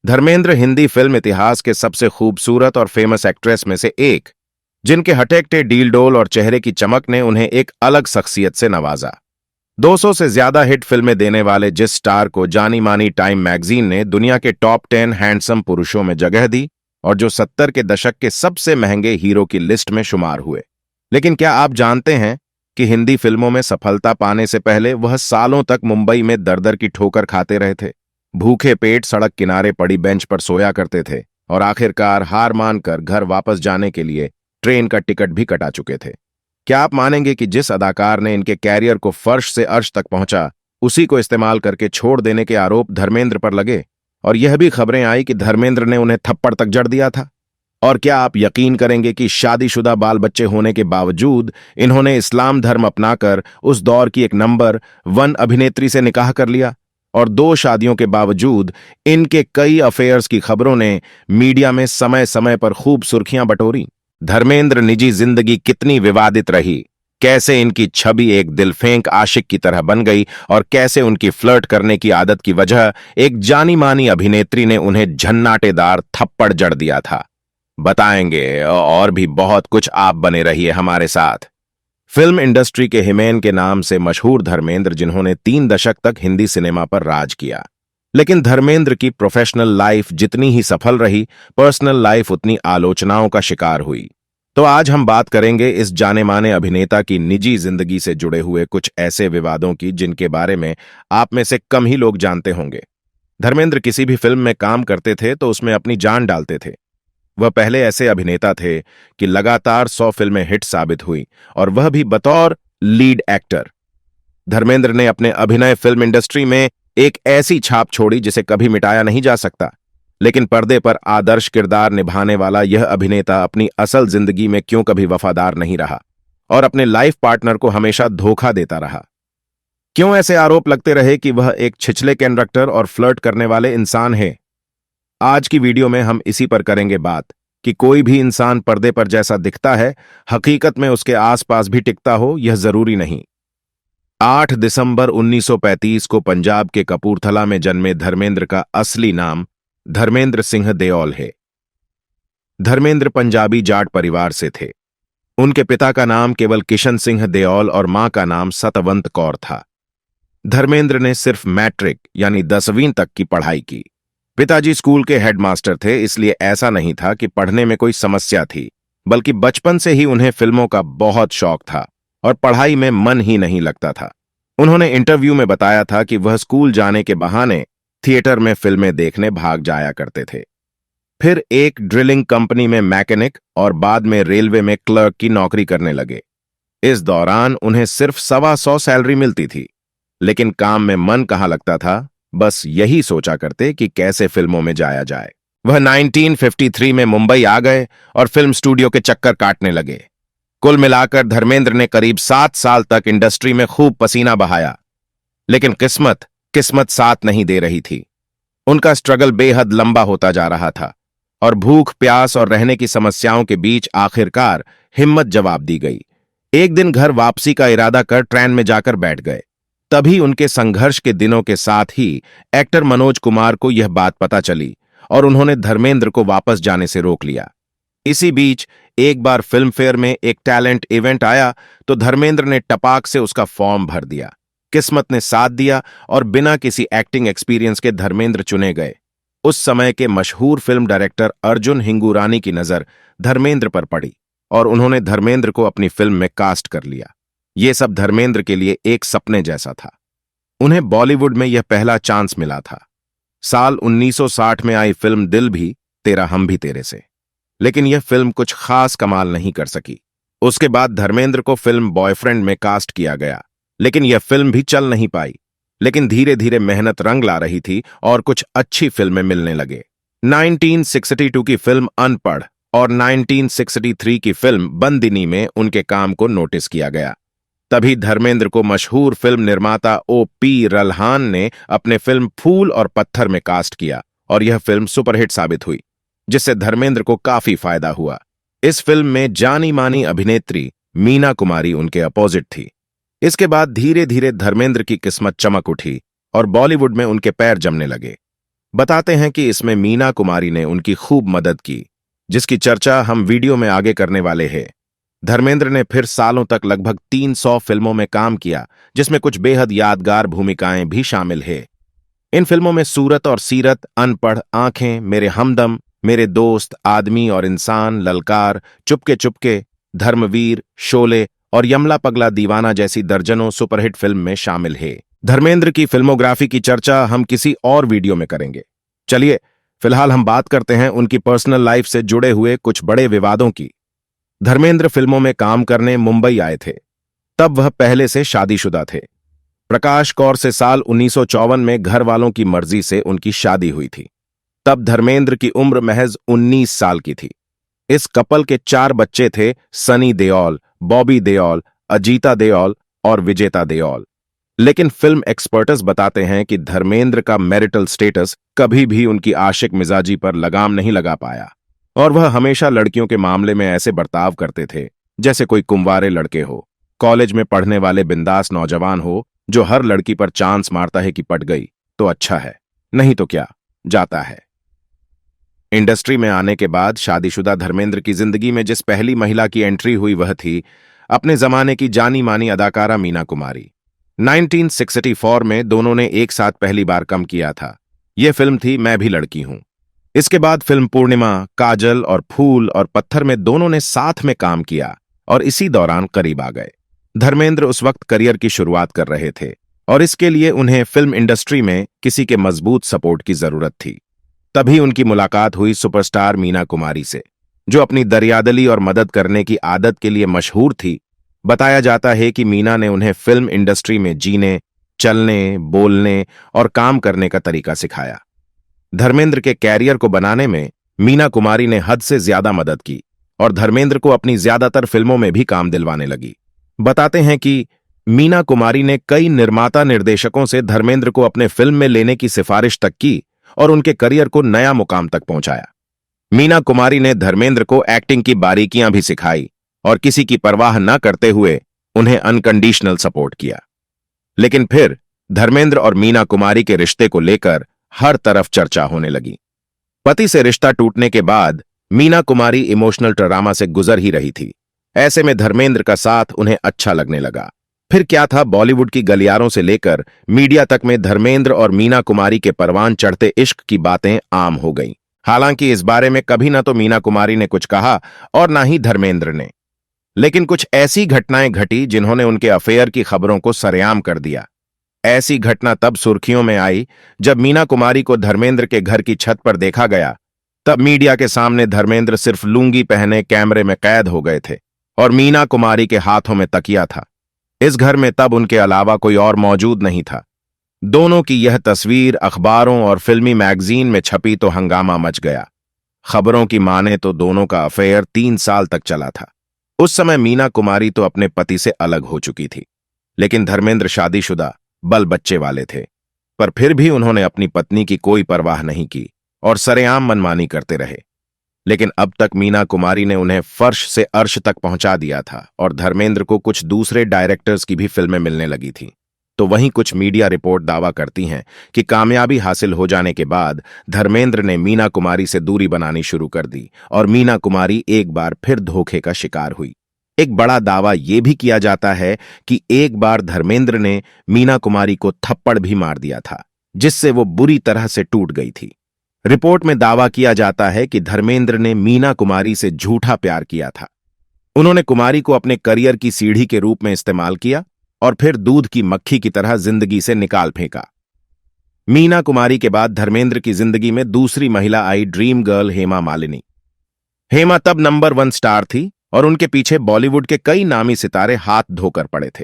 Dharmendra Hindi film इतिहास के सबसे खूबसूरत और फेमस एक्ट्रेस में से एक, जिनके हटेकटे डील डोल और चेहरे की चमक ने उन्हें एक अलग शख्सियत से नवाजा। 200 से ज्यादा हिट फिल्में देने वाले जिस स्टार को जानी मानी टाइम मैगजीन ने दुनिया के टॉप 10 हैंडसम पुरुषों में जगह दी और जो 70 के दशक के सबसे महंगे हीरो की लिस्ट में शुमार हुए। लेकिन क्या आप जानते हैं कि हिंदी फिल्मों में सफलता पाने से पहले वह सालों तक मुंबई में दर दर की ठोकर खाते रहे थे। भूखे पेट सड़क किनारे पड़ी बेंच पर सोया करते थे और आखिरकार हार मानकर घर वापस जाने के लिए ट्रेन का टिकट भी कटा चुके थे। क्या आप मानेंगे कि जिस अदाकार ने इनके कैरियर को फर्श से अर्श तक पहुंचा, उसी को इस्तेमाल करके छोड़ देने के आरोप धर्मेंद्र पर लगे और यह भी खबरें आई कि धर्मेंद्र ने उन्हें थप्पड़ तक जड़ दिया था। और क्या आप यकीन करेंगे कि शादीशुदा बाल बच्चे होने के बावजूद इन्होंने इस्लाम धर्म अपनाकर उस दौर की एक नंबर 1 अभिनेत्री से निकाह कर लिया और 2 शादियों के बावजूद इनके कई अफेयर्स की खबरों ने मीडिया में समय समय पर खूब सुर्खियां बटोरी। धर्मेंद्र निजी जिंदगी कितनी विवादित रही, कैसे इनकी छवि एक दिलफेंक आशिक की तरह बन गई और कैसे उनकी फ्लर्ट करने की आदत की वजह एक जानी मानी अभिनेत्री ने उन्हें झन्नाटेदार थप्पड़ जड़ दिया था, बताएंगे। और भी बहुत कुछ, आप बने रहिए हमारे साथ। फिल्म इंडस्ट्री के हिमेन के नाम से मशहूर धर्मेंद्र, जिन्होंने 3 दशक तक हिंदी सिनेमा पर राज किया, लेकिन धर्मेंद्र की प्रोफेशनल लाइफ जितनी ही सफल रही, पर्सनल लाइफ उतनी आलोचनाओं का शिकार हुई। तो आज हम बात करेंगे इस जाने माने अभिनेता की निजी जिंदगी से जुड़े हुए कुछ ऐसे विवादों की जिनके बारे में आप में से कम ही लोग जानते होंगे। धर्मेंद्र किसी भी फिल्म में काम करते थे तो उसमें अपनी जान डालते थे। वह पहले ऐसे अभिनेता थे कि लगातार 100 फिल्में हिट साबित हुई और वह भी बतौर लीड एक्टर। धर्मेंद्र ने अपने अभिनय फिल्म इंडस्ट्री में एक ऐसी छाप छोड़ी जिसे कभी मिटाया नहीं जा सकता। लेकिन पर्दे पर आदर्श किरदार निभाने वाला यह अभिनेता अपनी असल जिंदगी में क्यों कभी वफादार नहीं रहा और अपने लाइफ पार्टनर को हमेशा धोखा देता रहा? क्यों ऐसे आरोप लगते रहे कि वह एक छिछले कैरेक्टर और फ्लर्ट करने वाले इंसान है? आज की वीडियो में हम इसी पर करेंगे बात कि कोई भी इंसान पर्दे पर जैसा दिखता है, हकीकत में उसके आसपास भी टिकता हो, यह जरूरी नहीं। 8 दिसंबर 1935 को पंजाब के कपूरथला में जन्मे धर्मेंद्र का असली नाम धर्मेंद्र सिंह देओल है। धर्मेंद्र पंजाबी जाट परिवार से थे। उनके पिता का नाम केवल किशन सिंह देओल और मां का नाम सतवंत कौर था। धर्मेंद्र ने सिर्फ मैट्रिक यानी 10वीं तक की पढ़ाई की। पिताजी स्कूल के हेडमास्टर थे, इसलिए ऐसा नहीं था कि पढ़ने में कोई समस्या थी, बल्कि बचपन से ही उन्हें फिल्मों का बहुत शौक था और पढ़ाई में मन ही नहीं लगता था। उन्होंने इंटरव्यू में बताया था कि वह स्कूल जाने के बहाने थिएटर में फिल्में देखने भाग जाया करते थे। फिर एक ड्रिलिंग कंपनी में मैकेनिक और बाद में रेलवे में क्लर्क की नौकरी करने लगे। इस दौरान उन्हें सिर्फ 125 सैलरी मिलती थी, लेकिन काम में मन कहाँ लगता था, बस यही सोचा करते कि कैसे फिल्मों में जाया जाए। वह 1953 में मुंबई आ गए और फिल्म स्टूडियो के चक्कर काटने लगे। कुल मिलाकर धर्मेंद्र ने करीब 7 साल तक इंडस्ट्री में खूब पसीना बहाया, लेकिन किस्मत साथ नहीं दे रही थी। उनका स्ट्रगल बेहद लंबा होता जा रहा था और भूख प्यास और रहने की समस्याओं के बीच आखिरकार हिम्मत जवाब दी गई। एक दिन घर वापसी का इरादा कर ट्रेन में जाकर बैठ गए। तभी उनके संघर्ष के दिनों के साथ ही एक्टर मनोज कुमार को यह बात पता चली और उन्होंने धर्मेंद्र को वापस जाने से रोक लिया। इसी बीच एक बार फिल्म फेयर में एक टैलेंट इवेंट आया तो धर्मेंद्र ने टपाक से उसका फॉर्म भर दिया। किस्मत ने साथ दिया और बिना किसी एक्टिंग एक्सपीरियंस के धर्मेंद्र चुने गए। उस समय के मशहूर फिल्म डायरेक्टर अर्जुन हिंगुरानी की नजर धर्मेंद्र पर पड़ी और उन्होंने धर्मेंद्र को अपनी फिल्म में कास्ट कर लिया। ये सब धर्मेंद्र के लिए एक सपने जैसा था। उन्हें बॉलीवुड में यह पहला चांस मिला था। साल 1960 में आई फिल्म दिल भी तेरा हम भी तेरे से, लेकिन यह फिल्म कुछ खास कमाल नहीं कर सकी। उसके बाद धर्मेंद्र को फिल्म बॉयफ्रेंड में कास्ट किया गया, लेकिन यह फिल्म भी चल नहीं पाई। लेकिन धीरे धीरे मेहनत रंग ला रही थी और कुछ अच्छी फिल्में मिलने लगे। 1962 की फिल्म अनपढ़ और 1963 की फिल्म बंदिनी में उनके काम को नोटिस किया गया। तभी धर्मेंद्र को मशहूर फिल्म निर्माता O.P. रल्हान ने अपने फिल्म फूल और पत्थर में कास्ट किया और यह फिल्म सुपरहिट साबित हुई, जिससे धर्मेंद्र को काफी फायदा हुआ। इस फिल्म में जानी मानी अभिनेत्री मीना कुमारी उनके अपोजिट थी। इसके बाद धीरे धीरे धर्मेंद्र की किस्मत चमक उठी और बॉलीवुड में उनके पैर जमने लगे। बताते हैं कि इसमें मीना कुमारी ने उनकी खूब मदद की, जिसकी चर्चा हम वीडियो में आगे करने वाले हैं। धर्मेंद्र ने फिर सालों तक लगभग 300 फिल्मों में काम किया, जिसमें कुछ बेहद यादगार भूमिकाएं भी शामिल है। इन फिल्मों में सूरत और सीरत, अनपढ़, आंखें, मेरे हमदम, मेरे दोस्त, आदमी और इंसान, ललकार, चुपके चुपके, धर्मवीर, शोले और यमला पगला दीवाना जैसी दर्जनों सुपरहिट फिल्म में शामिल है। धर्मेंद्र की फिल्मोग्राफी की चर्चा हम किसी और वीडियो में करेंगे। चलिए फिलहाल हम बात करते हैं उनकी पर्सनल लाइफ से जुड़े हुए कुछ बड़े विवादों की। धर्मेंद्र फिल्मों में काम करने मुंबई आए थे। तब वह पहले से शादीशुदा थे। प्रकाश कौर से साल 1954 में घर वालों की मर्जी से उनकी शादी हुई थी। तब धर्मेंद्र की उम्र महज 19 साल की थी। इस कपल के 4 बच्चे थे, सनी देओल, बॉबी देओल, अजीता देओल और विजेता देओल। लेकिन फिल्म एक्सपर्ट्स बताते हैं कि धर्मेंद्र का मैरिटल स्टेटस कभी भी उनकी आशिक मिजाजी पर लगाम नहीं लगा पाया और वह हमेशा लड़कियों के मामले में ऐसे बर्ताव करते थे जैसे कोई कुंवारे लड़के हो, कॉलेज में पढ़ने वाले बिंदास नौजवान हो जो हर लड़की पर चांस मारता है कि पट गई तो अच्छा है, नहीं तो क्या, जाता है। इंडस्ट्री में आने के बाद शादीशुदा धर्मेंद्र की जिंदगी में जिस पहली महिला की एंट्री हुई वह थी अपने जमाने की जानी मानी अदाकारा मीना कुमारी। 1964 में दोनों ने एक साथ पहली बार काम किया था। यह फिल्म थी मैं भी लड़की हूं। इसके बाद फिल्म पूर्णिमा, काजल और फूल और पत्थर में दोनों ने साथ में काम किया और इसी दौरान करीब आ गए। धर्मेंद्र उस वक्त करियर की शुरुआत कर रहे थे और इसके लिए उन्हें फिल्म इंडस्ट्री में किसी के मजबूत सपोर्ट की जरूरत थी। तभी उनकी मुलाकात हुई सुपरस्टार मीना कुमारी से, जो अपनी दरियादली और मदद करने की आदत के लिए मशहूर थी। बताया जाता है कि मीना ने उन्हें फिल्म इंडस्ट्री में जीने, चलने, बोलने और काम करने का तरीका सिखाया। धर्मेंद्र के कैरियर को बनाने में मीना कुमारी ने हद से ज्यादा मदद की और धर्मेंद्र को अपनी ज्यादातर फिल्मों में भी काम दिलवाने लगी। बताते हैं कि मीना कुमारी ने कई निर्माता निर्देशकों से धर्मेंद्र को अपने फिल्म में लेने की सिफारिश तक की और उनके करियर को नया मुकाम तक पहुंचाया। मीना कुमारी ने धर्मेंद्र को एक्टिंग की बारीकियां भी सिखाई और किसी की परवाह न करते हुए उन्हें अनकंडीशनल सपोर्ट किया। लेकिन फिर धर्मेंद्र और मीना कुमारी के रिश्ते को लेकर हर तरफ चर्चा होने लगी। पति से रिश्ता टूटने के बाद मीना कुमारी इमोशनल ट्रामा से गुजर ही रही थी। ऐसे में धर्मेंद्र का साथ उन्हें अच्छा लगने लगा। फिर क्या था, बॉलीवुड की गलियारों से लेकर मीडिया तक में धर्मेंद्र और मीना कुमारी के परवान चढ़ते इश्क की बातें आम हो गईं। हालांकि इस बारे में कभी ना तो मीना कुमारी ने कुछ कहा और ना ही धर्मेंद्र ने। लेकिन कुछ ऐसी घटनाएं घटी जिन्होंने उनके अफेयर की खबरों को सरेआम कर दिया। ऐसी घटना तब सुर्खियों में आई जब मीना कुमारी को धर्मेंद्र के घर की छत पर देखा गया। तब मीडिया के सामने धर्मेंद्र सिर्फ लुंगी पहने कैमरे में कैद हो गए थे और मीना कुमारी के हाथों में तकिया था। इस घर में तब उनके अलावा कोई और मौजूद नहीं था। दोनों की यह तस्वीर अखबारों और फिल्मी मैगजीन में छपी तो हंगामा मच गया। खबरों की माने तो दोनों का अफेयर 3 साल तक चला था। उस समय मीना कुमारी तो अपने पति से अलग हो चुकी थी, लेकिन धर्मेंद्र शादीशुदा, बल बच्चे वाले थे। पर फिर भी उन्होंने अपनी पत्नी की कोई परवाह नहीं की और सरेआम मनमानी करते रहे। लेकिन अब तक मीना कुमारी ने उन्हें फर्श से अर्श तक पहुंचा दिया था और धर्मेंद्र को कुछ दूसरे डायरेक्टर्स की भी फिल्में मिलने लगी थी। तो वहीं कुछ मीडिया रिपोर्ट दावा करती हैं कि कामयाबी हासिल हो जाने के बाद धर्मेंद्र ने मीना कुमारी से दूरी बनानी शुरू कर दी और मीना कुमारी एक बार फिर धोखे का शिकार हुई। एक बड़ा दावा यह भी किया जाता है कि एक बार धर्मेंद्र ने मीना कुमारी को थप्पड़ भी मार दिया था, जिससे वो बुरी तरह से टूट गई थी। रिपोर्ट में दावा किया जाता है कि धर्मेंद्र ने मीना कुमारी से झूठा प्यार किया था। उन्होंने कुमारी को अपने करियर की सीढ़ी के रूप में इस्तेमाल किया और फिर दूध की मक्खी की तरह जिंदगी से निकाल फेंका। मीना कुमारी के बाद धर्मेंद्र की जिंदगी में दूसरी महिला आई, ड्रीम गर्ल हेमा मालिनी। हेमा तब नंबर 1 स्टार थी और उनके पीछे बॉलीवुड के कई नामी सितारे हाथ धोकर पड़े थे।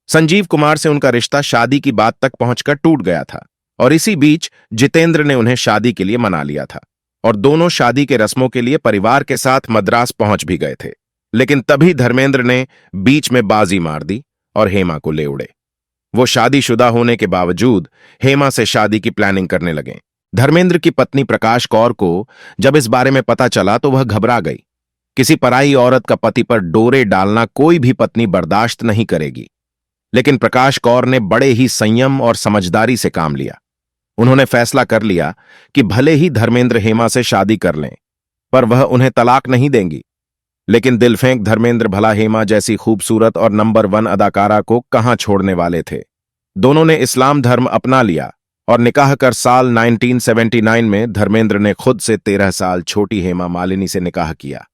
संजीव कुमार से उनका रिश्ता शादी की बात तक पहुंचकर टूट गया था और इसी बीच जितेंद्र ने उन्हें शादी के लिए मना लिया था और दोनों शादी के रस्मों के लिए परिवार के साथ मद्रास पहुंच भी गए थे। लेकिन तभी धर्मेंद्र ने बीच में बाजी मार दी और हेमा को ले उड़े। वो शादीशुदा होने के बावजूद हेमा से शादी की प्लानिंग करने लगे। धर्मेंद्र की पत्नी प्रकाश कौर को जब इस बारे में पता चला तो वह घबरा गई। किसी पराई औरत का पति पर डोरे डालना कोई भी पत्नी बर्दाश्त नहीं करेगी। लेकिन प्रकाश कौर ने बड़े ही संयम और समझदारी से काम लिया। उन्होंने फैसला कर लिया कि भले ही धर्मेंद्र हेमा से शादी कर लें, पर वह उन्हें तलाक नहीं देंगी। लेकिन दिलफेंक धर्मेंद्र भला हेमा जैसी खूबसूरत और नंबर 1 अदाकारा को कहां छोड़ने वाले थे। दोनों ने इस्लाम धर्म अपना लिया और निकाह कर साल 1979 में धर्मेंद्र ने खुद से 13 साल छोटी हेमा मालिनी से निकाह किया।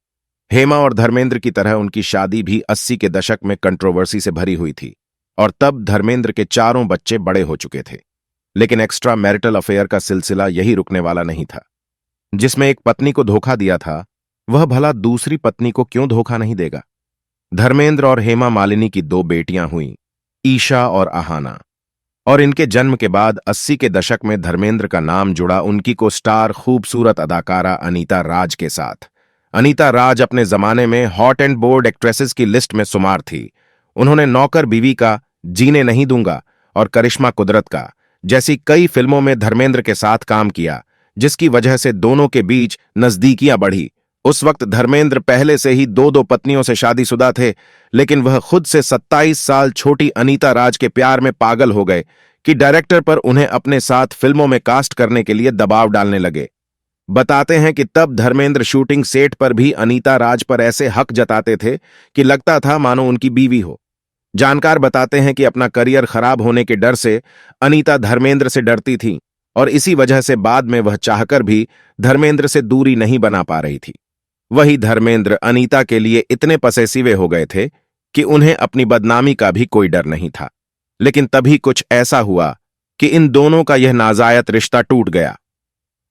हेमा और धर्मेंद्र की तरह उनकी शादी भी 80 के दशक में कंट्रोवर्सी से भरी हुई थी और तब धर्मेंद्र के चारों बच्चे बड़े हो चुके थे। लेकिन एक्स्ट्रा मैरिटल अफेयर का सिलसिला यही रुकने वाला नहीं था। जिसमें एक पत्नी को धोखा दिया था, वह भला दूसरी पत्नी को क्यों धोखा नहीं देगा। धर्मेंद्र और हेमा मालिनी की 2 बेटियां हुईं, ईशा और आहाना, और इनके जन्म के बाद 80 के दशक में धर्मेंद्र का नाम जुड़ा उनकी को स्टार खूबसूरत अदाकारा अनीता राज के साथ। अनीता राज अपने जमाने में हॉट एंड बोर्ड एक्ट्रेसेस की लिस्ट में शुमार थी। उन्होंने नौकर बीवी का, जीने नहीं दूंगा और करिश्मा कुदरत का जैसी कई फिल्मों में धर्मेंद्र के साथ काम किया, जिसकी वजह से दोनों के बीच नजदीकियां बढ़ी। उस वक्त धर्मेंद्र पहले से ही 2 पत्नियों से शादीशुदा थे, लेकिन वह खुद से 27 साल छोटी अनीता राज के प्यार में पागल हो गए कि डायरेक्टर पर उन्हें अपने साथ फिल्मों में कास्ट करने के लिए दबाव डालने लगे। बताते हैं कि तब धर्मेंद्र शूटिंग सेट पर भी अनीता राज पर ऐसे हक जताते थे कि लगता था मानो उनकी बीवी हो। जानकार बताते हैं कि अपना करियर खराब होने के डर से अनीता धर्मेंद्र से डरती थी और इसी वजह से बाद में वह चाहकर भी धर्मेंद्र से दूरी नहीं बना पा रही थी। वही धर्मेंद्र अनीता के लिए इतने पसेसिवे हो गए थे कि उन्हें अपनी बदनामी का भी कोई डर नहीं था। लेकिन तभी कुछ ऐसा हुआ कि इन दोनों का यह नाजायत रिश्ता टूट गया।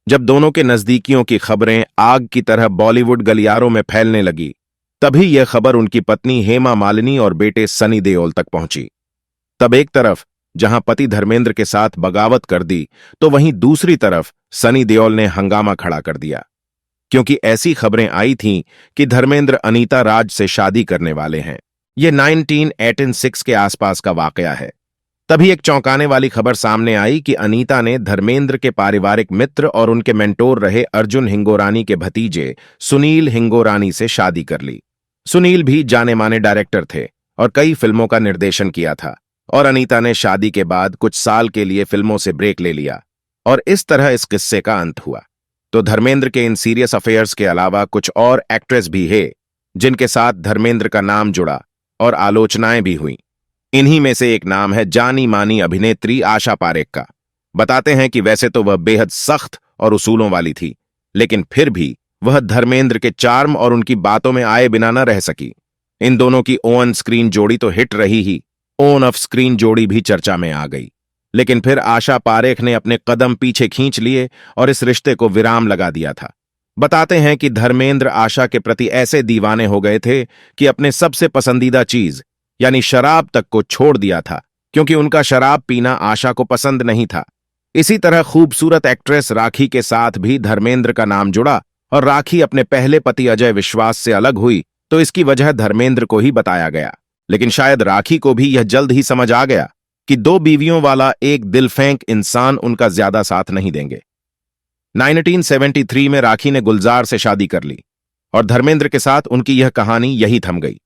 जब दोनों के नजदीकियों की खबरें आग की तरह बॉलीवुड गलियारों में फैलने लगी, तभी यह खबर उनकी पत्नी हेमा मालिनी और बेटे सनी देओल तक पहुंची। तब एक तरफ जहां पति धर्मेंद्र के साथ बगावत कर दी, तो वहीं दूसरी तरफ सनी देओल ने हंगामा खड़ा कर दिया, क्योंकि ऐसी खबरें आई थीं कि धर्मेंद्र अनीता राज से शादी करने वाले हैं। यह 1986 के आसपास का वाकया है। तभी एक चौंकाने वाली खबर सामने आई कि अनीता ने धर्मेंद्र के पारिवारिक मित्र और उनके मेंटोर रहे अर्जुन हिंगोरानी के भतीजे सुनील हिंगोरानी से शादी कर ली। सुनील भी जाने माने डायरेक्टर थे और कई फिल्मों का निर्देशन किया था, और अनीता ने शादी के बाद कुछ साल के लिए फिल्मों से ब्रेक ले लिया और इस तरह इस किस्से का अंत हुआ। तो धर्मेंद्र के इन सीरियस अफेयर्स के अलावा कुछ और एक्ट्रेस भी है जिनके साथ धर्मेंद्र का नाम जुड़ा और आलोचनाएं भी हुई। इन्हीं में से एक नाम है जानी मानी अभिनेत्री आशा पारेख का। बताते हैं कि वैसे तो वह बेहद सख्त और उसूलों वाली थी, लेकिन फिर भी वह धर्मेंद्र के चार्म और उनकी बातों में आए बिना न रह सकी। इन दोनों की ऑन स्क्रीन जोड़ी तो हिट रही ही, ऑन ऑफ स्क्रीन जोड़ी भी चर्चा में आ गई। लेकिन फिर आशा पारेख ने अपने कदम पीछे खींच लिए और इस रिश्ते को विराम लगा दिया था। बताते हैं कि धर्मेंद्र आशा के प्रति ऐसे दीवाने हो गए थे कि अपने सबसे पसंदीदा चीज यानी शराब तक को छोड़ दिया था, क्योंकि उनका शराब पीना आशा को पसंद नहीं था। इसी तरह खूबसूरत एक्ट्रेस राखी के साथ भी धर्मेंद्र का नाम जुड़ा और राखी अपने पहले पति अजय विश्वास से अलग हुई, तो इसकी वजह धर्मेंद्र को ही बताया गया। लेकिन शायद राखी को भी यह जल्द ही समझ आ गया कि 2 बीवियों वाला एक दिलफेंक इंसान उनका ज्यादा साथ नहीं देंगे। 1973 में राखी ने गुलजार से शादी कर ली और धर्मेंद्र के साथ उनकी यह कहानी यही थम गई।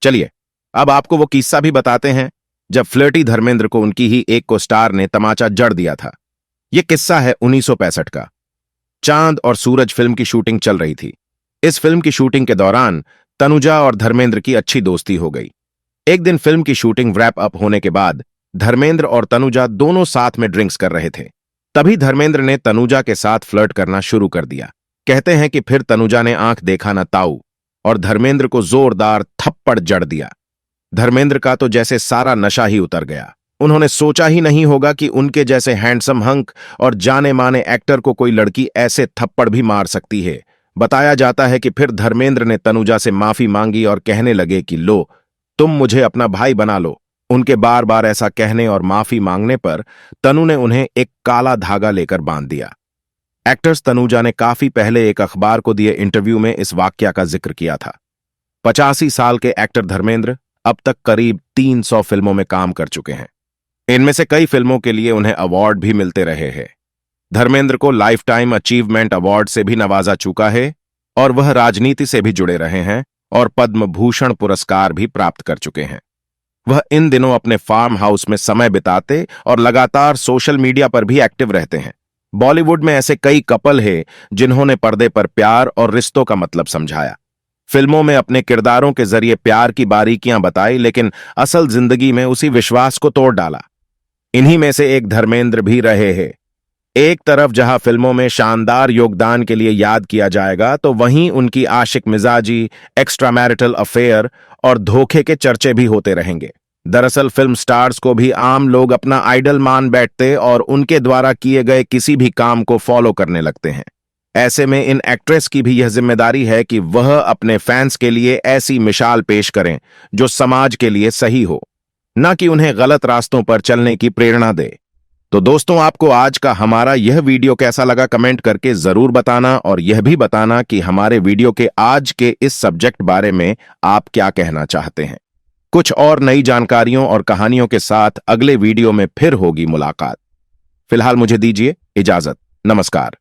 चलिए अब आपको वो किस्सा भी बताते हैं जब फ्लर्टी धर्मेंद्र को उनकी ही एक को स्टार ने तमाचा जड़ दिया था। यह किस्सा है 1965 का। चांद और सूरज फिल्म की शूटिंग चल रही थी। इस फिल्म की शूटिंग के दौरान तनुजा और धर्मेंद्र की अच्छी दोस्ती हो गई। एक दिन फिल्म की शूटिंग रैप अप होने के बाद धर्मेंद्र और तनुजा दोनों साथ में ड्रिंक्स कर रहे थे। तभी धर्मेंद्र ने तनुजा के साथ फ्लर्ट करना शुरू कर दिया। कहते हैं कि फिर तनुजा ने आंख देखा न ताऊ और धर्मेंद्र को जोरदार थप्पड़ जड़ दिया। धर्मेंद्र का तो जैसे सारा नशा ही उतर गया। उन्होंने सोचा ही नहीं होगा कि उनके जैसे हैंडसम हंक और जाने माने एक्टर को कोई लड़की ऐसे थप्पड़ भी मार सकती है। बताया जाता है कि फिर धर्मेंद्र ने तनुजा से माफी मांगी और कहने लगे कि लो, तुम मुझे अपना भाई बना लो। उनके बार बार ऐसा कहने और माफी मांगने पर तनु ने उन्हें एक काला धागा लेकर बांध दिया। एक्ट्रेस तनुजा ने काफी पहले एक अखबार को दिए इंटरव्यू में इस वाकया का जिक्र किया था। 85 साल के एक्टर धर्मेंद्र अब तक करीब 300 फिल्मों में काम कर चुके हैं। इनमें से कई फिल्मों के लिए उन्हें अवार्ड भी मिलते रहे हैं। धर्मेंद्र को लाइफ टाइम अचीवमेंट अवार्ड से भी नवाजा चुका है और वह राजनीति से भी जुड़े रहे हैं और पद्म भूषण पुरस्कार भी प्राप्त कर चुके हैं। वह इन दिनों अपने फार्म हाउस में समय बिताते और लगातार सोशल मीडिया पर भी एक्टिव रहते हैं। बॉलीवुड में ऐसे कई कपल हैं जिन्होंने पर्दे पर प्यार और रिश्तों का मतलब समझाया, फिल्मों में अपने किरदारों के जरिए प्यार की बारीकियां बताई, लेकिन असल जिंदगी में उसी विश्वास को तोड़ डाला। इन्हीं में से एक धर्मेंद्र भी रहे हैं। एक तरफ जहां फिल्मों में शानदार योगदान के लिए याद किया जाएगा, तो वहीं उनकी आशिक मिजाजी, एक्स्ट्रा मैरिटल अफेयर और धोखे के चर्चे भी होते रहेंगे। दरअसल फिल्म स्टार्स को भी आम लोग अपना आइडल मान बैठते और उनके द्वारा किए गए किसी भी काम को फॉलो करने लगते हैं। ऐसे में इन एक्ट्रेस की भी यह जिम्मेदारी है कि वह अपने फैंस के लिए ऐसी मिसाल पेश करें जो समाज के लिए सही हो, न कि उन्हें गलत रास्तों पर चलने की प्रेरणा दे। तो दोस्तों, आपको आज का हमारा यह वीडियो कैसा लगा कमेंट करके जरूर बताना, और यह भी बताना कि हमारे वीडियो के आज के इस सब्जेक्ट बारे में आप क्या कहना चाहते हैं। कुछ और नई जानकारियों और कहानियों के साथ अगले वीडियो में फिर होगी मुलाकात। फिलहाल मुझे दीजिए इजाजत। नमस्कार।